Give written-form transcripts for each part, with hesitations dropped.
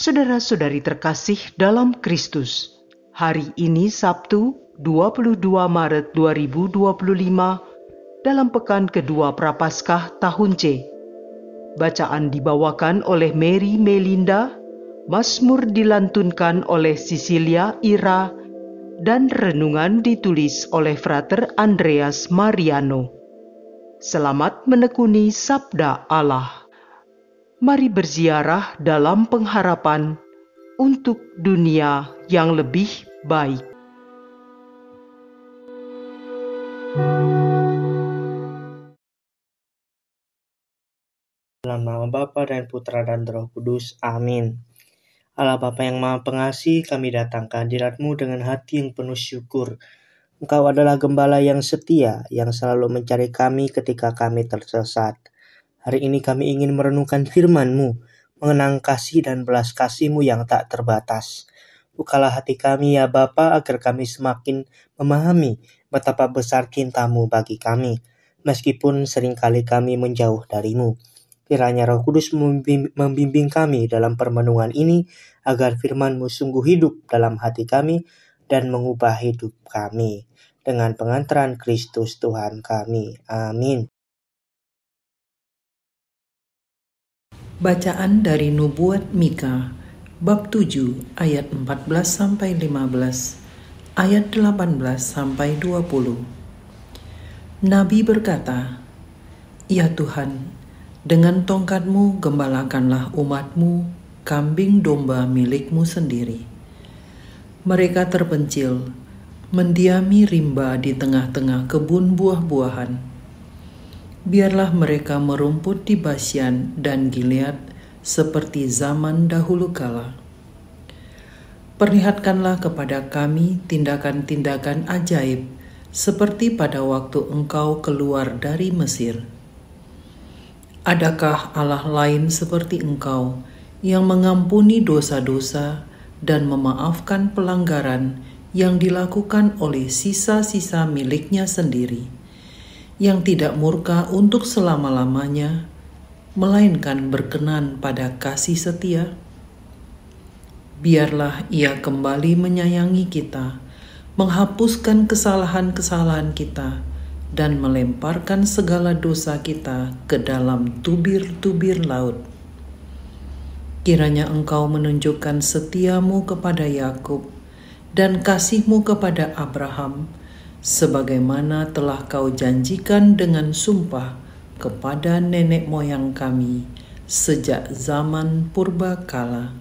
Saudara-saudari terkasih dalam Kristus, hari ini Sabtu 22 Maret 2025 dalam pekan kedua Prapaskah tahun C. Bacaan dibawakan oleh Mary Melinda, Mazmur dilantunkan oleh Cecilia Ira, dan renungan ditulis oleh Frater Andreas Mariano. Selamat menekuni Sabda Allah. Mari berziarah dalam pengharapan untuk dunia yang lebih baik. Dalam nama Bapa dan Putra dan Roh Kudus. Amin. Allah Bapa yang Maha Pengasih, kami datang ke hadirat-Mu dengan hati yang penuh syukur. Engkau adalah Gembala yang setia, yang selalu mencari kami ketika kami tersesat. Hari ini kami ingin merenungkan firman-Mu, mengenang kasih dan belas kasih-Mu yang tak terbatas. Bukalah hati kami ya Bapa, agar kami semakin memahami betapa besar cinta-Mu bagi kami, meskipun seringkali kami menjauh dari-Mu. Kiranya Roh Kudus membimbing kami dalam permenungan ini, agar firman-Mu sungguh hidup dalam hati kami dan mengubah hidup kami. Dengan pengantaran Kristus Tuhan kami. Amin. Bacaan dari Nubuat Mika, bab 7 ayat 14-15, ayat 18-20. Nabi berkata, "Ya Tuhan, dengan tongkat-Mu gembalakanlah umat-Mu, kambing domba milik-Mu sendiri. Mereka terpencil, mendiami rimba di tengah-tengah kebun buah-buahan. Biarlah mereka merumput di Basyan dan Gilead seperti zaman dahulu kala. Perlihatkanlah kepada kami tindakan-tindakan ajaib seperti pada waktu Engkau keluar dari Mesir. Adakah Allah lain seperti Engkau yang mengampuni dosa-dosa dan memaafkan pelanggaran yang dilakukan oleh sisa-sisa miliknya sendiri, yang tidak murka untuk selama-lamanya, melainkan berkenan pada kasih setia? Biarlah Ia kembali menyayangi kita, menghapuskan kesalahan-kesalahan kita, dan melemparkan segala dosa kita ke dalam tubir-tubir laut. Kiranya Engkau menunjukkan setia-Mu kepada Yakub dan kasih-Mu kepada Abraham, sebagaimana telah Kau janjikan dengan sumpah kepada nenek moyang kami sejak zaman purbakala."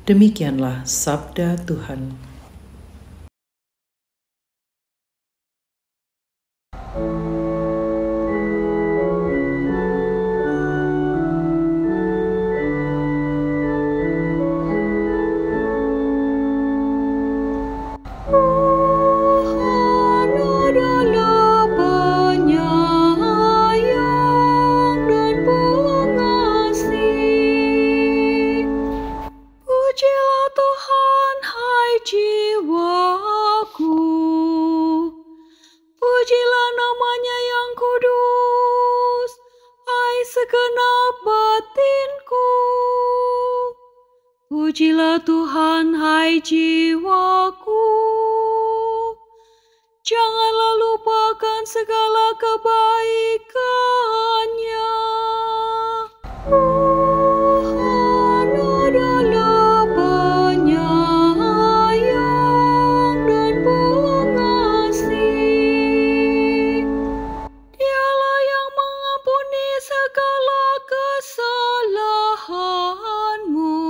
Demikianlah sabda Tuhan. Pujilah namanya yang kudus, hai segenap batinku. Pujilah Tuhan, hai jiwaku. Janganlah lupakan segala kebaikannya. Tuhan adalah penyayang dan pengasih. Dialah yang mengampuni segala kesalahanmu,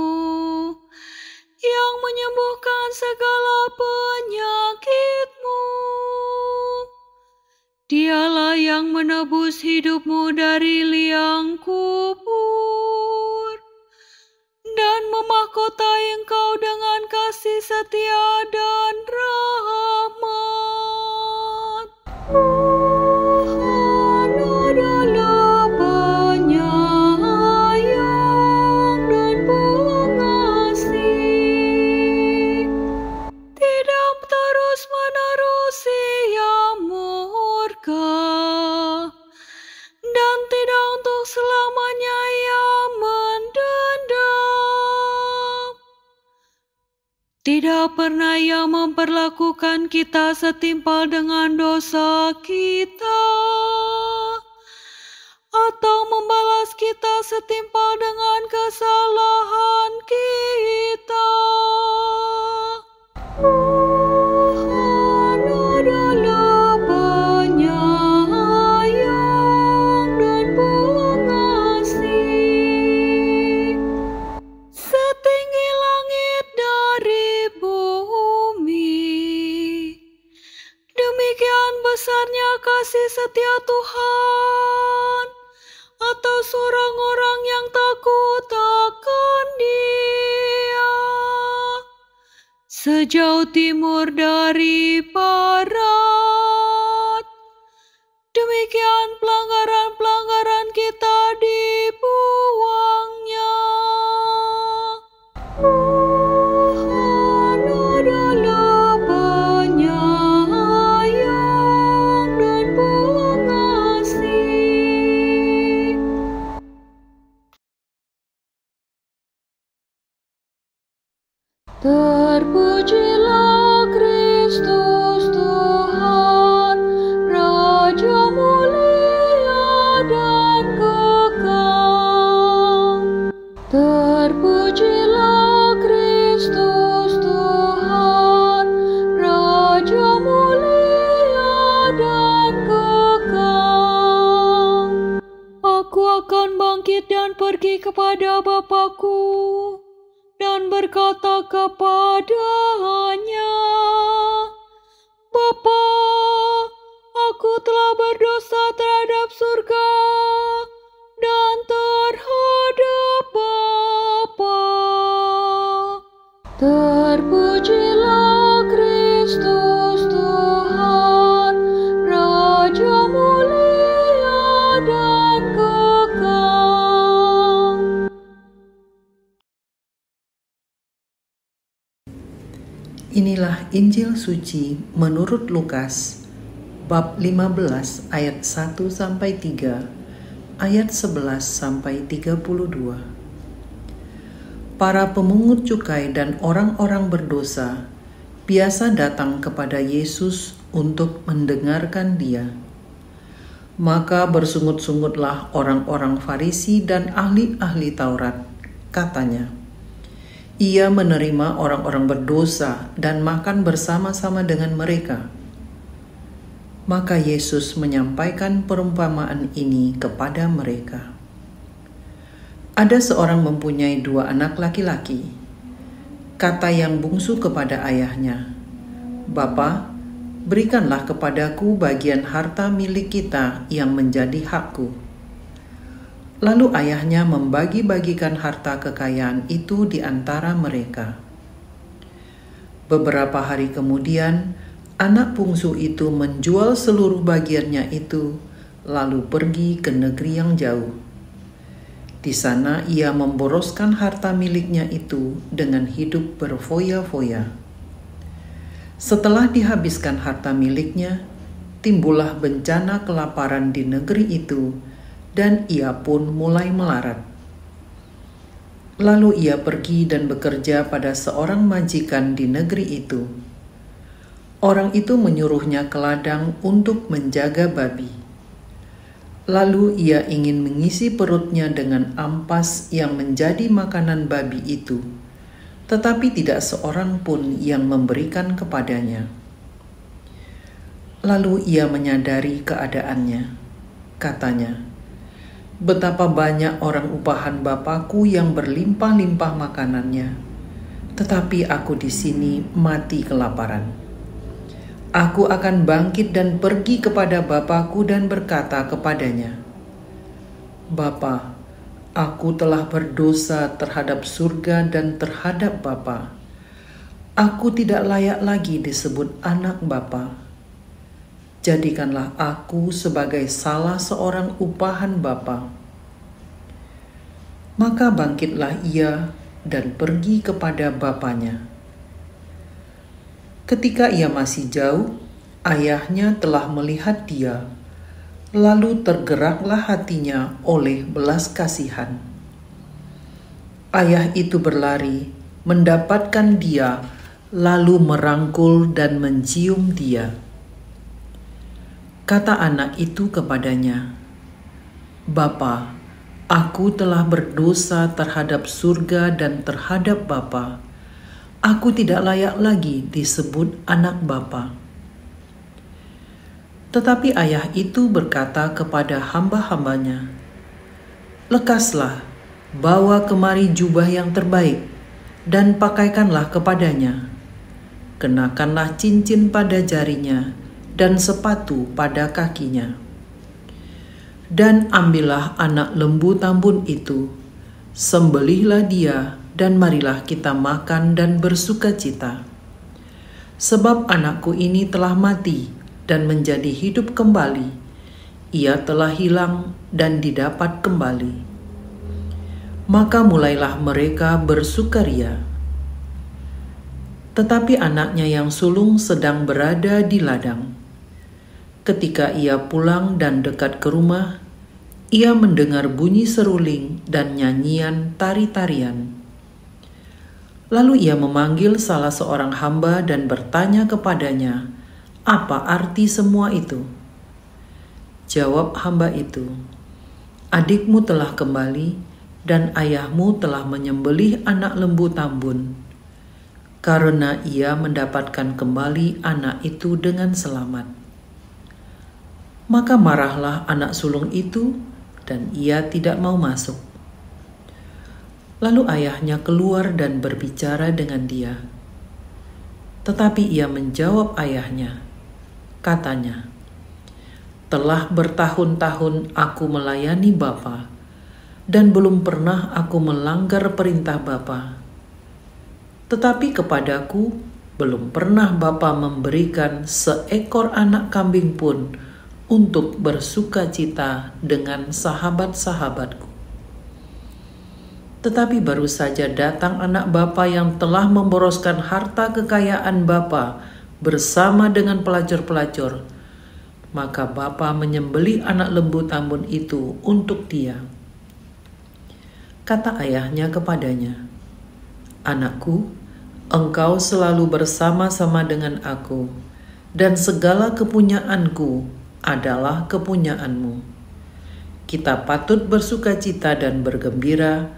yang menyembuhkan segala penyakitmu. Dialah yang menebus hidupmu dari liang kubur dan memahkotai engkau dengan kasih setia dan rahmat. Tuhan adalah penyayang dan pengasih, tidak terus-menerus Ia murka, dan tidak untuk selamanya Ia mendam. Tidak pernah Ia memperlakukan kita setimpal dengan dosa kita, atau membalas kita setimpal dengan kesalahan kita. Tuhan adalah penyayang dan pengasih, setinggi langit dari bumi. Demikian besarnya kasih setia Tuhan atas orang-orang yang takut akan Dia. Sejauh timur dari barat, demikian pelanggaran-pelanggaran kita dibuangnya. Tuhan adalah penyayang dan pengasih. Terpujilah Kristus Tuhan, Raja mulia dan kekal. Terpujilah Kristus Tuhan, Raja mulia dan kekal. Aku akan bangkit dan pergi kepada Bapa-Ku dan berkata kepadanya, Bapa, aku telah berdosa terhadap surga dan terhadap Bapa. Terpujilah Kristus Tuhan, Raja mulia dan kekal. Inilah Injil suci menurut Lukas, bab 15 ayat 1-3, ayat 11-32. Para pemungut cukai dan orang-orang berdosa biasa datang kepada Yesus untuk mendengarkan Dia. Maka bersungut-sungutlah orang-orang Farisi dan ahli-ahli Taurat, katanya, Ia menerima orang-orang berdosa dan makan bersama-sama dengan mereka. Maka Yesus menyampaikan perumpamaan ini kepada mereka. Ada seorang mempunyai 2 anak laki-laki. Kata yang bungsu kepada ayahnya, Bapa, berikanlah kepadaku bagian harta milik kita yang menjadi hakku. Lalu ayahnya membagi-bagikan harta kekayaan itu di antara mereka. Beberapa hari kemudian, anak bungsu itu menjual seluruh bagiannya itu, lalu pergi ke negeri yang jauh. Di sana ia memboroskan harta miliknya itu dengan hidup berfoya-foya. Setelah dihabiskan harta miliknya, timbullah bencana kelaparan di negeri itu, dan ia pun mulai melarat. Lalu ia pergi dan bekerja pada seorang majikan di negeri itu. Orang itu menyuruhnya ke ladang untuk menjaga babi. Lalu ia ingin mengisi perutnya dengan ampas yang menjadi makanan babi itu, tetapi tidak seorang pun yang memberikan kepadanya. Lalu ia menyadari keadaannya. Katanya, betapa banyak orang upahan Bapakku yang berlimpah-limpah makanannya, tetapi aku di sini mati kelaparan. Aku akan bangkit dan pergi kepada Bapakku dan berkata kepadanya, Bapa, aku telah berdosa terhadap surga dan terhadap Bapa. Aku tidak layak lagi disebut anak Bapa. Jadikanlah aku sebagai salah seorang upahan Bapa. Maka bangkitlah ia dan pergi kepada bapanya. Ketika ia masih jauh, ayahnya telah melihat dia, lalu tergeraklah hatinya oleh belas kasihan. Ayah itu berlari, mendapatkan dia, lalu merangkul dan mencium dia. Kata anak itu kepadanya, "Bapa, aku telah berdosa terhadap surga dan terhadap Bapa. Aku tidak layak lagi disebut anak Bapa." Tetapi ayah itu berkata kepada hamba-hambanya, "Lekaslah, bawa kemari jubah yang terbaik, dan pakaikanlah kepadanya. Kenakanlah cincin pada jarinya, dan sepatu pada kakinya. Dan ambillah anak lembu tambun itu, sembelihlah dia, dan marilah kita makan dan bersukacita. Sebab anakku ini telah mati dan menjadi hidup kembali. Ia telah hilang dan didapat kembali." Maka mulailah mereka bersukaria. Tetapi anaknya yang sulung sedang berada di ladang. Ketika ia pulang dan dekat ke rumah, ia mendengar bunyi seruling dan nyanyian tari-tarian. Lalu ia memanggil salah seorang hamba dan bertanya kepadanya, "Apa arti semua itu?" Jawab hamba itu, "Adikmu telah kembali, dan ayahmu telah menyembelih anak lembu tambun, karena ia mendapatkan kembali anak itu dengan selamat." Maka marahlah anak sulung itu, dan ia tidak mau masuk. Lalu ayahnya keluar dan berbicara dengan dia. Tetapi ia menjawab ayahnya, katanya, "Telah bertahun-tahun aku melayani Bapa, dan belum pernah aku melanggar perintah Bapa. Tetapi kepadaku belum pernah Bapa memberikan seekor anak kambing pun untuk bersukacita dengan sahabat-sahabatku. Tetapi baru saja datang anak Bapa yang telah memboroskan harta kekayaan Bapa bersama dengan pelacur-pelacur. Maka Bapa menyembelih anak lembu tambun itu untuk dia." Kata ayahnya kepadanya, "Anakku, engkau selalu bersama-sama dengan aku, dan segala kepunyaanku adalah kepunyaanmu. Kita patut bersukacita dan bergembira,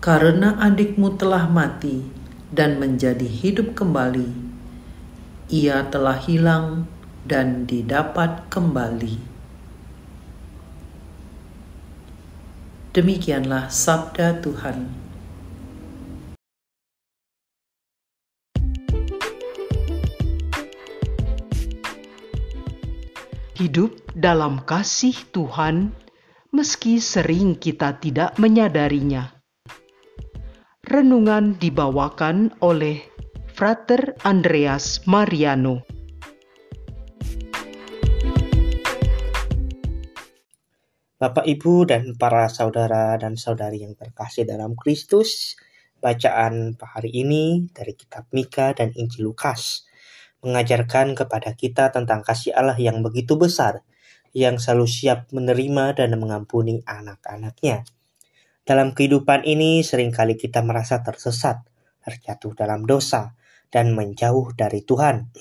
karena adikmu telah mati dan menjadi hidup kembali. Ia telah hilang dan didapat kembali." Demikianlah sabda Tuhan. Hidup dalam kasih Tuhan, meski sering kita tidak menyadarinya. Renungan dibawakan oleh Frater Andreas Mariano. Bapak, Ibu, dan para saudara dan saudari yang terkasih dalam Kristus, bacaan hari ini dari kitab Mika dan Injil Lukas mengajarkan kepada kita tentang kasih Allah yang begitu besar, yang selalu siap menerima dan mengampuni anak-anaknya. Dalam kehidupan ini seringkali kita merasa tersesat, terjatuh dalam dosa, dan menjauh dari Tuhan.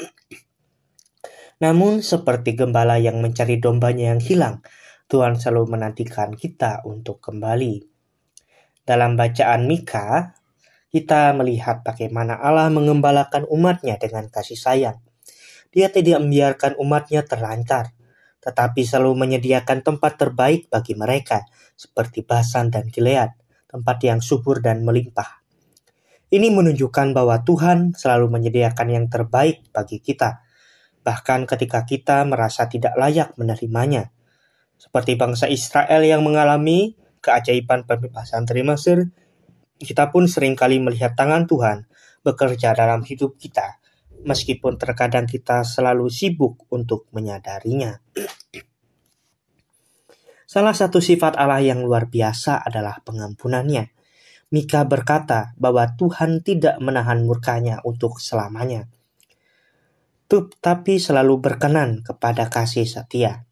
Namun seperti gembala yang mencari dombanya yang hilang, Tuhan selalu menantikan kita untuk kembali. Dalam bacaan Mika, kita melihat bagaimana Allah mengembalakan umatnya dengan kasih sayang. Dia tidak membiarkan umatnya terlantar, tetapi selalu menyediakan tempat terbaik bagi mereka, seperti Basan dan Gilead, tempat yang subur dan melimpah. Ini menunjukkan bahwa Tuhan selalu menyediakan yang terbaik bagi kita, bahkan ketika kita merasa tidak layak menerimanya. Seperti bangsa Israel yang mengalami keajaiban pembebasan dari Mesir, kita pun seringkali melihat tangan Tuhan bekerja dalam hidup kita, meskipun terkadang kita selalu sibuk untuk menyadarinya. Salah satu sifat Allah yang luar biasa adalah pengampunannya. Mika berkata bahwa Tuhan tidak menahan murkanya untuk selamanya, tapi selalu berkenan kepada kasih setia.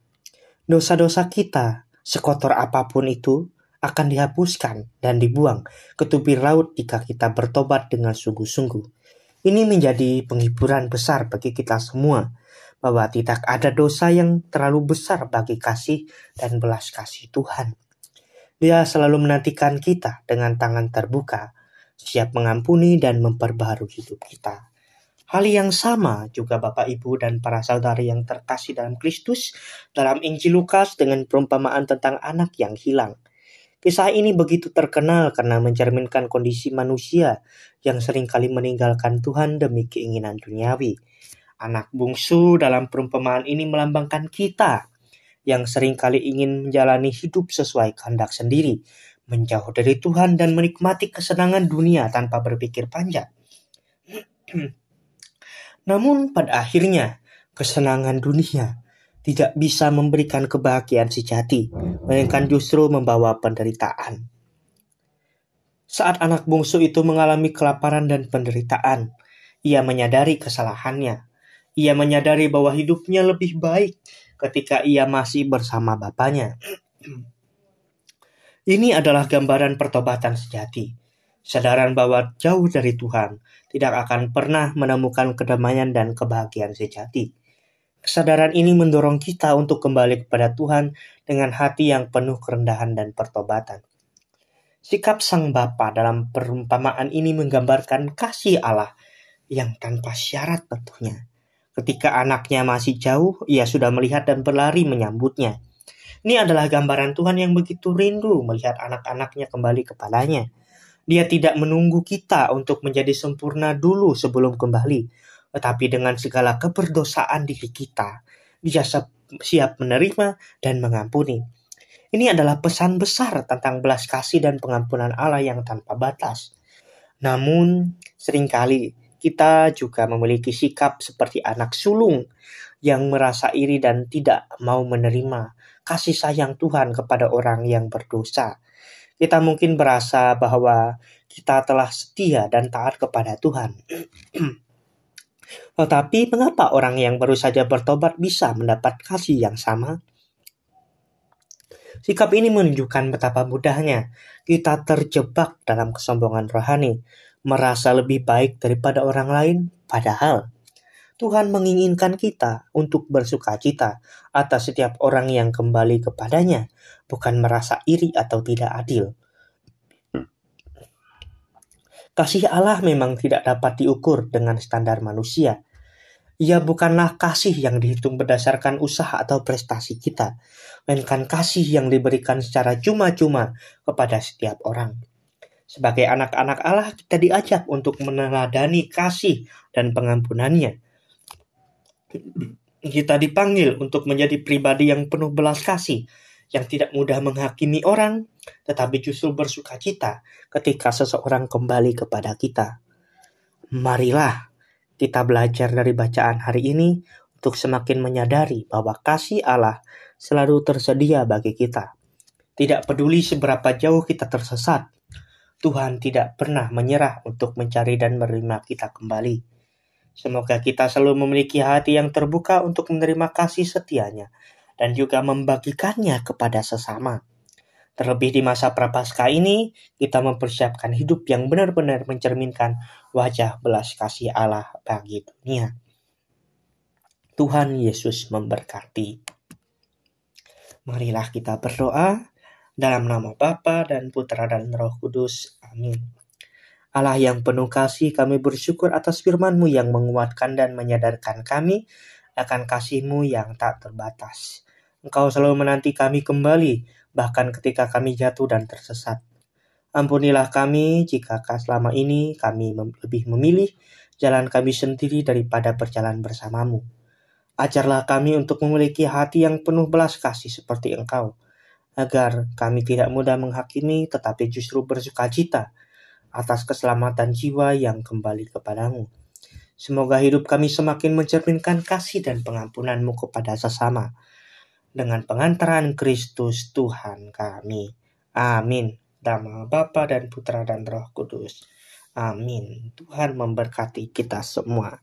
Dosa-dosa kita, sekotor apapun itu, akan dihapuskan dan dibuang ke tubir laut jika kita bertobat dengan sungguh-sungguh. Ini menjadi penghiburan besar bagi kita semua, bahwa tidak ada dosa yang terlalu besar bagi kasih dan belas kasih Tuhan. Dia selalu menantikan kita dengan tangan terbuka, siap mengampuni dan memperbaharui hidup kita. Hal yang sama juga Bapak, Ibu, dan para saudari yang terkasih dalam Kristus dalam Injil Lukas dengan perumpamaan tentang anak yang hilang. Kisah ini begitu terkenal karena mencerminkan kondisi manusia yang seringkali meninggalkan Tuhan demi keinginan duniawi. Anak bungsu dalam perumpamaan ini melambangkan kita yang seringkali ingin menjalani hidup sesuai kehendak sendiri, menjauh dari Tuhan dan menikmati kesenangan dunia tanpa berpikir panjang. Namun pada akhirnya, kesenangan dunia tidak bisa memberikan kebahagiaan sejati, melainkan justru membawa penderitaan. Saat anak bungsu itu mengalami kelaparan dan penderitaan, ia menyadari kesalahannya. Ia menyadari bahwa hidupnya lebih baik ketika ia masih bersama bapaknya. Ini adalah gambaran pertobatan sejati. Kesadaran bahwa jauh dari Tuhan tidak akan pernah menemukan kedamaian dan kebahagiaan sejati. Kesadaran ini mendorong kita untuk kembali kepada Tuhan dengan hati yang penuh kerendahan dan pertobatan. Sikap sang Bapa dalam perumpamaan ini menggambarkan kasih Allah yang tanpa syarat tentunya. Ketika anaknya masih jauh, ia sudah melihat dan berlari menyambutnya. Ini adalah gambaran Tuhan yang begitu rindu melihat anak-anaknya kembali kepadanya. Dia tidak menunggu kita untuk menjadi sempurna dulu sebelum kembali. Tetapi dengan segala keberdosaan diri kita, dia siap menerima dan mengampuni. Ini adalah pesan besar tentang belas kasih dan pengampunan Allah yang tanpa batas. Namun, seringkali kita juga memiliki sikap seperti anak sulung yang merasa iri dan tidak mau menerima kasih sayang Tuhan kepada orang yang berdosa. Kita mungkin merasa bahwa kita telah setia dan taat kepada Tuhan. Tetapi mengapa orang yang baru saja bertobat bisa mendapat kasih yang sama? Sikap ini menunjukkan betapa mudahnya kita terjebak dalam kesombongan rohani, merasa lebih baik daripada orang lain, padahal Tuhan menginginkan kita untuk bersukacita atas setiap orang yang kembali kepadanya, bukan merasa iri atau tidak adil. Kasih Allah memang tidak dapat diukur dengan standar manusia. Ia bukanlah kasih yang dihitung berdasarkan usaha atau prestasi kita, melainkan kasih yang diberikan secara cuma-cuma kepada setiap orang. Sebagai anak-anak Allah, kita diajak untuk meneladani kasih dan pengampunannya. Kita dipanggil untuk menjadi pribadi yang penuh belas kasih, yang tidak mudah menghakimi orang, tetapi justru bersukacita ketika seseorang kembali kepada kita. Marilah kita belajar dari bacaan hari ini untuk semakin menyadari bahwa kasih Allah selalu tersedia bagi kita. Tidak peduli seberapa jauh kita tersesat, Tuhan tidak pernah menyerah untuk mencari dan menerima kita kembali. Semoga kita selalu memiliki hati yang terbuka untuk menerima kasih setianya dan juga membagikannya kepada sesama. Terlebih di masa prapaskah ini, kita mempersiapkan hidup yang benar-benar mencerminkan wajah belas kasih Allah bagi dunia. Tuhan Yesus memberkati. Marilah kita berdoa dalam nama Bapa dan Putra dan Roh Kudus. Amin. Allah yang penuh kasih, kami bersyukur atas firman-Mu yang menguatkan dan menyadarkan kami akan kasih-Mu yang tak terbatas. Engkau selalu menanti kami kembali, bahkan ketika kami jatuh dan tersesat. Ampunilah kami jika selama ini kami lebih memilih jalan kami sendiri daripada berjalan bersama-Mu. Ajarlah kami untuk memiliki hati yang penuh belas kasih seperti Engkau, agar kami tidak mudah menghakimi tetapi justru bersukacita atas keselamatan jiwa yang kembali kepadamu. Semoga hidup kami semakin mencerminkan kasih dan pengampunan-Mu kepada sesama. Dengan pengantaran Kristus Tuhan kami. Amin. Dalam nama Bapa dan Putra dan Roh Kudus. Amin. Tuhan memberkati kita semua.